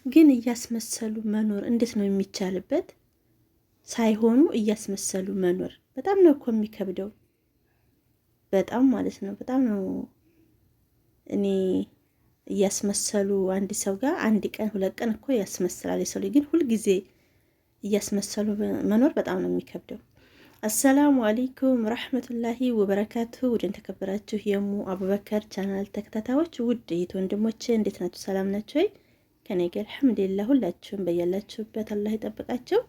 ግን እያስመሰሉ መኖር እንዴት ነው የሚቻልበት? ሳይሆኑ እያስመሰሉ መኖር በጣም ነው እኮ የሚከብደው። በጣም ማለት ነው። በጣም ነው። እኔ እያስመሰሉ አንድ ሰው ጋር አንድ ቀን ሁለት ቀን እኮ ያስመስላል የሰው ልጅ። ግን ሁልጊዜ እያስመሰሉ መኖር በጣም ነው የሚከብደው። አሰላሙ አለይኩም ረህመቱላሂ ወበረካቱ። ውድን ተከበራችሁ የሙ አቡበከር ቻናል ተከታታዮች ውድ እህት ወንድሞቼ እንዴት ናችሁ? ሰላም ናችሁ ወይ? ከኔ ጋር አልሐምዱሊላህ። ሁላችሁም በያላችሁበት አላህ ይጠብቃችሁ።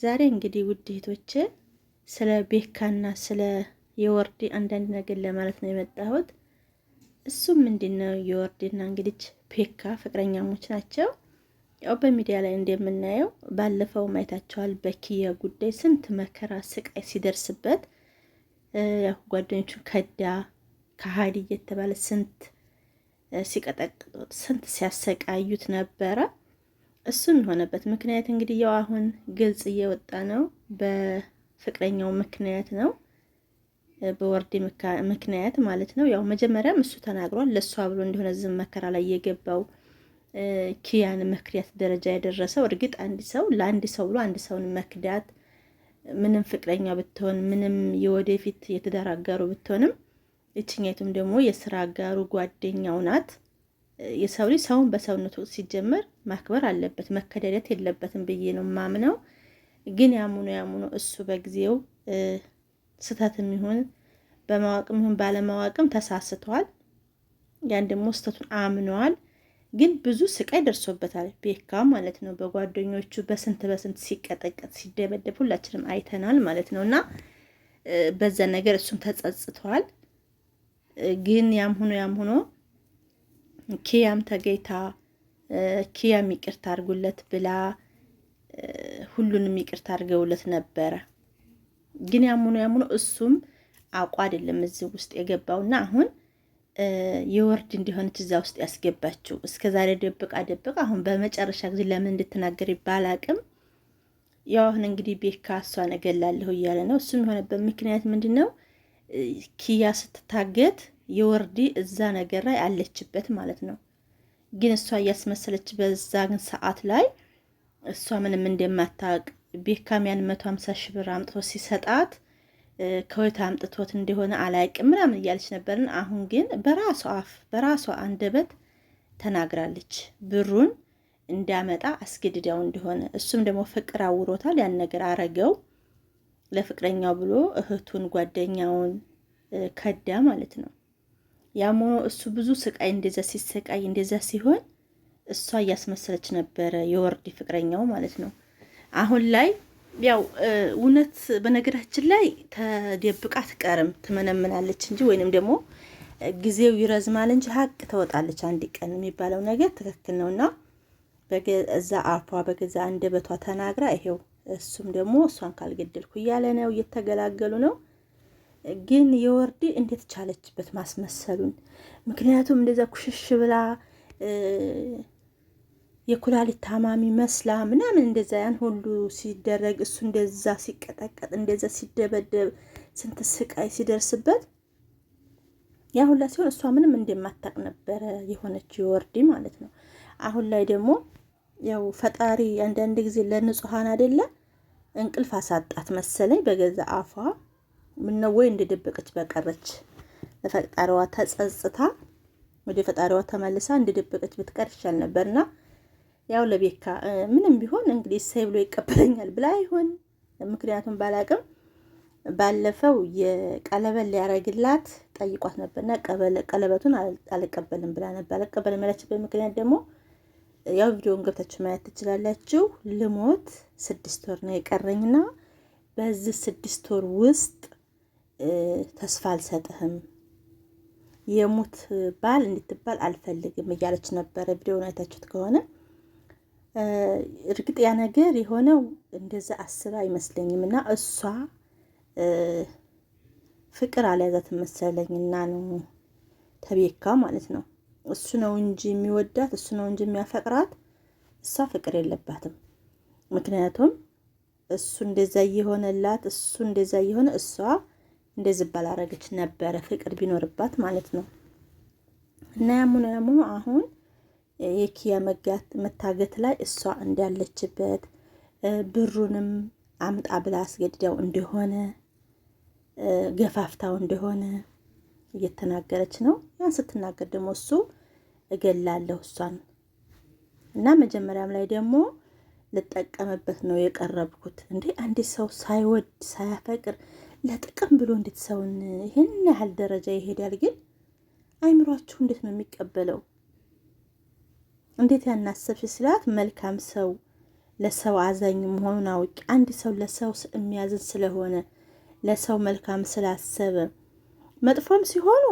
ዛሬ እንግዲህ ውድ እህቶቼ ስለ ቤካና ስለ የወርዲ አንዳንድ ነገር ለማለት ነው የመጣሁት። እሱም ምንድነው የወርዲና እንግዲህ ቤካ ፍቅረኛሞች ናቸው። ያው በሚዲያ ላይ እንደምናየው ባለፈው ማይታቸዋል። በኪያ ጉዳይ ስንት መከራ ስቃይ ሲደርስበት ያው ጓደኞቹን ከዳ ከሃዲ እየተባለ ስንት ሲቀጠቅጡት ስንት ሲያሰቃዩት ነበረ። እሱም የሆነበት ምክንያት እንግዲህ ያው አሁን ግልጽ እየወጣ ነው። በፍቅረኛው ምክንያት ነው፣ በወርዲ ምክንያት ማለት ነው። ያው መጀመሪያም እሱ ተናግሯል። ለሷ ብሎ እንደሆነ ዝም መከራ ላይ የገባው ኪያን መክዳት ደረጃ ያደረሰው። እርግጥ አንድ ሰው ለአንድ ሰው ብሎ አንድ ሰውን መክዳት ምንም ፍቅረኛ ብትሆን ምንም የወደፊት የትዳር አጋሩ ብትሆንም እችኛቱም ደግሞ የስራ አጋሩ ጓደኛው ናት። የሰው ልጅ ሰውን በሰውነቱ ሲጀመር ማክበር አለበት፣ መከዳደት የለበትም ብዬ ነው ማምነው። ግን ያሙኑ እሱ በጊዜው ስህተትም ይሁን በማወቅም ይሁን ባለማወቅም ተሳስተዋል። ያን ደግሞ ስህተቱን አምነዋል። ግን ብዙ ስቃይ ደርሶበታል ቤካ ማለት ነው። በጓደኞቹ በስንት ሲቀጠቀጥ ሲደበደብ ሁላችንም አይተናል ማለት ነው። እና በዛ ነገር እሱም ተጸጽተዋል። ግን ያም ሆኖ ኪያም ተገይታ ኪያም ይቅርታ አድርጉለት ብላ ሁሉንም ይቅርታ አድርገውለት ነበረ። ግን ያም ሆኖ እሱም አውቆ አይደለም እዚህ ውስጥ የገባውና አሁን የወርድ እንዲሆነች እዛ ውስጥ ያስገባችው። እስከዛሬ ደብቃ አሁን በመጨረሻ ጊዜ ለምን እንድትናገር ባላቅም ያው አሁን እንግዲህ ቤካ እሷን እገላለሁ እያለ ነው። እሱም የሆነበት ምክንያት ምንድነው? ኪያ ስትታገት የወርዲ እዛ ነገር ላይ አለችበት ማለት ነው። ግን እሷ እያስመሰለች በዛ ግን ሰዓት ላይ እሷ ምንም እንደማታውቅ ቤካም ያን 150 ሺህ ብር አምጥቶ ሲሰጣት ከወታ አምጥቶት እንደሆነ አላውቅም ምናምን እያለች ነበርን። አሁን ግን በራሷ አፍ በራሷ አንደበት ተናግራለች። ብሩን እንዳመጣ አስገድዳው እንደሆነ እሱም ደግሞ ፍቅር አውሮታል። ያን ነገር አረገው ለፍቅረኛው ብሎ እህቱን ጓደኛውን ከዳ ማለት ነው። ያም ሆኖ እሱ ብዙ ስቃይ እንደዛ ሲሰቃይ እንደዛ ሲሆን እሷ እያስመሰለች ነበረ የወርዲ ፍቅረኛው ማለት ነው። አሁን ላይ ያው እውነት በነገራችን ላይ ተደብቃ አትቀርም፣ ትመነምናለች እንጂ ወይንም ደግሞ ጊዜው ይረዝማል እንጂ ሀቅ ተወጣለች አንድ ቀን የሚባለው ነገር ትክክል ነውና በገዛ አፏ በገዛ አንደበቷ ተናግራ ይሄው እሱም ደግሞ እሷን ካልገደልኩ እያለ ነው፣ እየተገላገሉ ነው። ግን የወርዲ እንዴት ቻለችበት ማስመሰሉን? ምክንያቱም እንደዛ ኩሽሽ ብላ የኩላሊት ታማሚ መስላ ምናምን እንደዛ ያን ሁሉ ሲደረግ እሱ እንደዛ ሲቀጠቀጥ እንደዛ ሲደበደብ ስንት ስቃይ ሲደርስበት ያ ሁላ ሲሆን እሷ ምንም እንደማታውቅ ነበረ የሆነችው የወርዲ ማለት ነው። አሁን ላይ ደግሞ ያው ፈጣሪ አንዳንድ ጊዜ ለንጹሃን አይደለ እንቅልፍ አሳጣት መሰለኝ በገዛ አፏ። ምነው ወይ እንደደበቀች በቀረች ለፈጣሪዋ ተጸጽታ ወደ ፈጣሪዋ ተመልሳ እንደደበቀች ብትቀር ይሻል ነበርና ያው ለቤካ ምንም ቢሆን እንግዲህ እሰይ ብሎ ይቀበለኛል ብላ ይሆን? ምክንያቱም ባላቅም ባለፈው የቀለበት ሊያረግላት ጠይቋት ነበርና ቀለበቱን አልቀበልም ብላ ነበር። አልቀበልም ያለችበት ምክንያት ደግሞ ያው ቪዲዮውን ገብታችሁ ማየት ትችላላችሁ። ልሞት 6 ወር ነው የቀረኝና በዚህ 6 ወር ውስጥ ተስፋ አልሰጥህም፣ የሙት ባል እንድትባል አልፈልግም እያለች ነበረ። ቪዲዮውን አይታችሁት ከሆነ እርግጥ ያ ነገር የሆነው እንደዛ አስባ አይመስለኝም። እና እሷ ፍቅር አልያዛት መሰለኝና ነው ተቤካ ማለት ነው። እሱ ነው እንጂ የሚወዳት እሱ ነው እንጂ የሚያፈቅራት እሷ ፍቅር የለባትም። ምክንያቱም እሱ እንደዛ እየሆነላት እሱ እንደዛ እየሆነ እሷ እንደዚህ ባላረገች ነበረ ፍቅር ቢኖርባት ማለት ነው። እና ያሙኑ አሁን የኪያ መታገት ላይ እሷ እንዳለችበት ብሩንም አምጣ ብላ አስገድዳው እንደሆነ ገፋፍታው እንደሆነ እየተናገረች ነው። ያን ስትናገር ደግሞ እሱ እገላለሁ እሷን እና መጀመሪያም ላይ ደግሞ ልጠቀምበት ነው የቀረብኩት። እንዴ አንድ ሰው ሳይወድ ሳያፈቅር ለጥቅም ብሎ እንዴት ሰውን ይሄን ያህል ደረጃ ይሄዳል? ግን አይምሯችሁ እንዴት ነው የሚቀበለው? እንዴት ያናሰብሽ ስላት መልካም ሰው ለሰው አዛኝ መሆኑን አውቂ አንድ ሰው ለሰው የሚያዝን ስለሆነ ለሰው መልካም ስላሰበ መጥፎም ሲሆኑ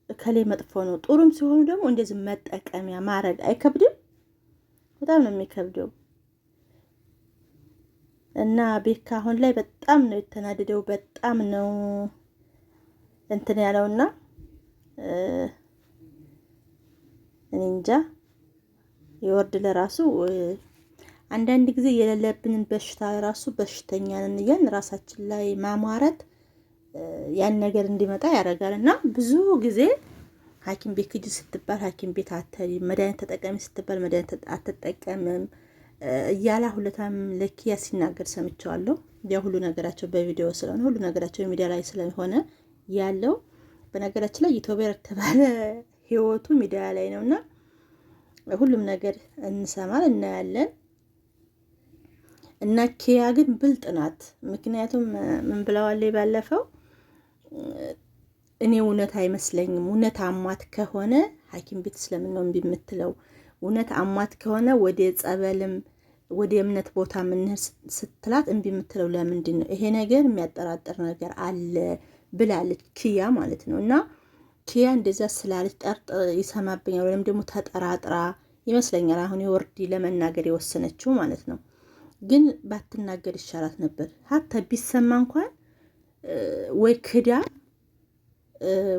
እከሌ መጥፎ ነው፣ ጥሩም ሲሆኑ ደግሞ እንደዚህ መጠቀሚያ ማድረግ አይከብድም? በጣም ነው የሚከብደው። እና ቤካ አሁን ላይ በጣም ነው የተናደደው፣ በጣም ነው እንትን ያለውና እኔ እንጃ ይወርድ ለራሱ አንዳንድ ጊዜ የሌለብንን በሽታ ራሱ በሽተኛ ነን እያልን ራሳችን ላይ ማሟረት ያን ነገር እንዲመጣ ያደርጋል። እና ብዙ ጊዜ ሐኪም ቤት ሂጂ ስትባል ሐኪም ቤት አትሄጂም፣ መድኃኒት ተጠቀሚ ስትባል መድኃኒት አትጠቀምም እያላ ሁለታም ለኪያ ሲናገር ሰምቸዋለሁ። ያ ሁሉ ነገራቸው በቪዲዮ ስለሆነ ሁሉ ነገራቸው ሚዲያ ላይ ስለሆነ ያለው በነገራችን ላይ ዩቲዩበር ተባለ ህይወቱ ሚዲያ ላይ ነውና ሁሉም ነገር እንሰማል እናያለን። እና ኪያ ግን ብልጥ ናት። ምክንያቱም ምን ብለዋል ባለፈው እኔ እውነት አይመስለኝም፣ እውነት አሟት ከሆነ ሐኪም ቤት ስለምን ነው እምቢ የምትለው? እውነት አሟት ከሆነ ወደ ጸበልም ወደ እምነት ቦታ ምን ስትላት እምቢ የምትለው ለምንድን ነው? ይሄ ነገር የሚያጠራጥር ነገር አለ ብላለች ኪያ ማለት ነው። እና ኪያ እንደዛ ስላለች ጠርጥር ይሰማብኛል ወይም ደግሞ ተጠራጥራ ይመስለኛል አሁን የወርዲ ለመናገር የወሰነችው ማለት ነው። ግን ባትናገር ይሻላት ነበር። ሀታ ቢሰማ እንኳን ወይ ክዳ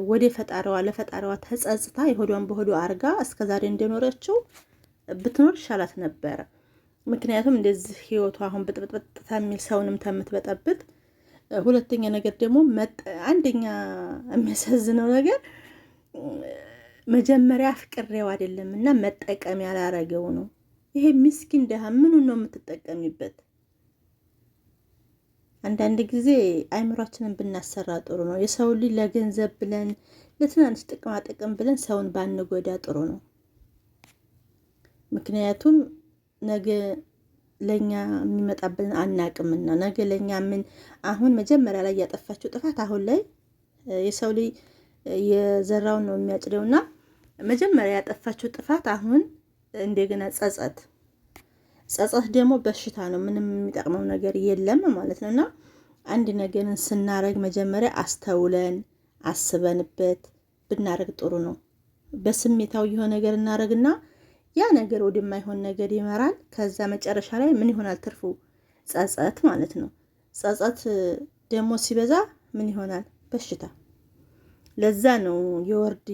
ወደ ፈጣሪዋ ለፈጣሪዋ ተጸጽታ የሆዷን በሆዷ አርጋ እስከዛሬ እንደኖረችው ብትኖር ይሻላት ነበረ። ምክንያቱም እንደዚህ ህይወቷ አሁን ብጥብጥብጥ የሚል ሰውንም ተምትበጠብጥ። ሁለተኛ ነገር ደግሞ አንደኛ የሚያሳዝነው ነገር መጀመሪያ ፍቅሬው አይደለም እና መጠቀም ያላረገው ነው። ይሄ ምስኪን ደሃ ምኑን ነው የምትጠቀሚበት? አንዳንድ ጊዜ አይምሯችንን ብናሰራ ጥሩ ነው። የሰው ልጅ ለገንዘብ ብለን ለትናንሽ ጥቅማ ጥቅም ብለን ሰውን ባንጎዳ ጥሩ ነው። ምክንያቱም ነገ ለኛ የሚመጣብን አናቅምና ነገ ለኛ ምን አሁን መጀመሪያ ላይ ያጠፋችው ጥፋት አሁን ላይ የሰው ልጅ የዘራውን ነው የሚያጭደውና መጀመሪያ ያጠፋችው ጥፋት አሁን እንደገና ጸጸት ደግሞ በሽታ ነው። ምንም የሚጠቅመው ነገር የለም ማለት ነውና አንድ ነገርን ስናረግ መጀመሪያ አስተውለን አስበንበት ብናረግ ጥሩ ነው። በስሜታው የሆነ ነገር እናረግና ያ ነገር ወደማይሆን ነገር ይመራል። ከዛ መጨረሻ ላይ ምን ይሆናል? ትርፉ ጸጸት ማለት ነው። ጸጸት ደግሞ ሲበዛ ምን ይሆናል? በሽታ። ለዛ ነው የወርድ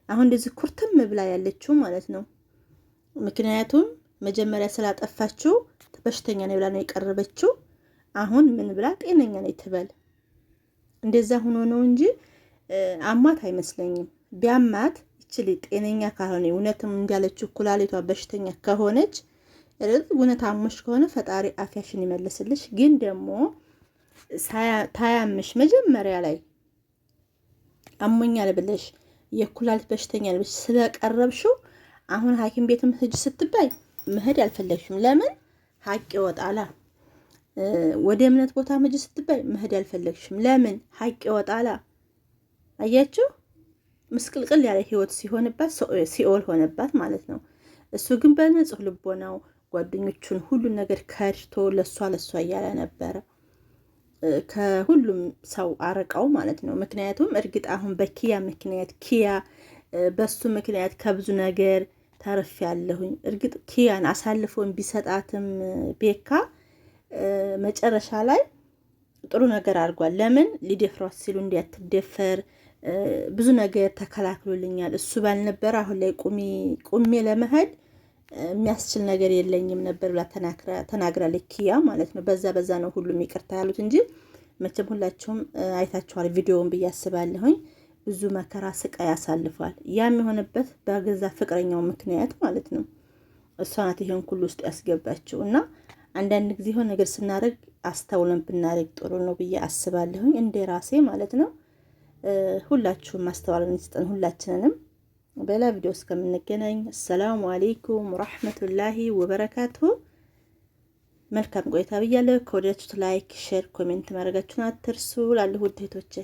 አሁን እንደዚህ ኩርትም ብላ ያለችው ማለት ነው። ምክንያቱም መጀመሪያ ስላጠፋችው በሽተኛ ነው ብላ ነው የቀረበችው። አሁን ምን ብላ ጤነኛ ነው ትበል? እንደዛ ሆኖ ነው እንጂ አማት አይመስለኝም። ቢያማት ይችል ጤነኛ ካልሆነ እውነትም እንዳለችው ኩላሊቷ በሽተኛ ከሆነች እውነት አሞሽ ከሆነ ፈጣሪ አፍያሽን ይመልስልሽ። ግን ደግሞ ታያምሽ መጀመሪያ ላይ አሞኛል ብለሽ የኩላሊት በሽተኛ ብለሽ ስለቀረብሽው አሁን ሐኪም ቤትም ሂጅ ስትባይ መሄድ ያልፈለግሽም ለምን ሀቅ ይወጣላ። ወደ እምነት ቦታ ሂጅ ስትባይ መሄድ ያልፈለግሽም ለምን ሀቅ ይወጣላ። አያችሁ ምስቅልቅል ያለ ህይወት ሲሆንባት ሲኦል ሆነባት ማለት ነው። እሱ ግን በንጹህ ልቦናው ጓደኞቹን ሁሉን ነገር ከድቶ ለሷ እያለ ነበረ ከሁሉም ሰው አረቃው ማለት ነው። ምክንያቱም እርግጥ አሁን በኪያ ምክንያት ኪያ በሱ ምክንያት ከብዙ ነገር ተርፍ ያለሁኝ። እርግጥ ኪያን አሳልፎን ቢሰጣትም ቤካ መጨረሻ ላይ ጥሩ ነገር አድርጓል። ለምን ሊደፍሯት ሲሉ እንዲያትደፈር ብዙ ነገር ተከላክሎልኛል። እሱ ባልነበረ አሁን ላይ ቁሜ ለመሄድ የሚያስችል ነገር የለኝም ነበር ብላ ተናግራለች ኪያ ማለት ነው። በዛ ነው ሁሉም ይቅርታ ያሉት እንጂ መቼም ሁላችሁም አይታችኋል ቪዲዮውን ብዬ አስባለሁኝ። ብዙ መከራ ስቃይ ያሳልፏል። ያም የሆነበት በገዛ ፍቅረኛው ምክንያት ማለት ነው። እሷ ናት ይሄን ሁሉ ውስጥ ያስገባችው እና አንዳንድ ጊዜ የሆነ ነገር ስናደርግ አስተውለን ብናደርግ ጥሩ ነው ብዬ አስባለሁኝ፣ እንደ ራሴ ማለት ነው። ሁላችሁም ማስተዋልን ይስጠን ሁላችንንም። በሌላ ቪዲዮ እስከምንገናኝ አሰላሙ አሌይኩም ወራህመቱላሂ ወበረካቱሁ። መልካም ቆይታ ብያለሁ። ከወደዳችሁት ላይክ፣ ሼር፣ ኮሜንት ማድረጋችሁን አትርሱ። ላለሁ ውድ እህቶቼ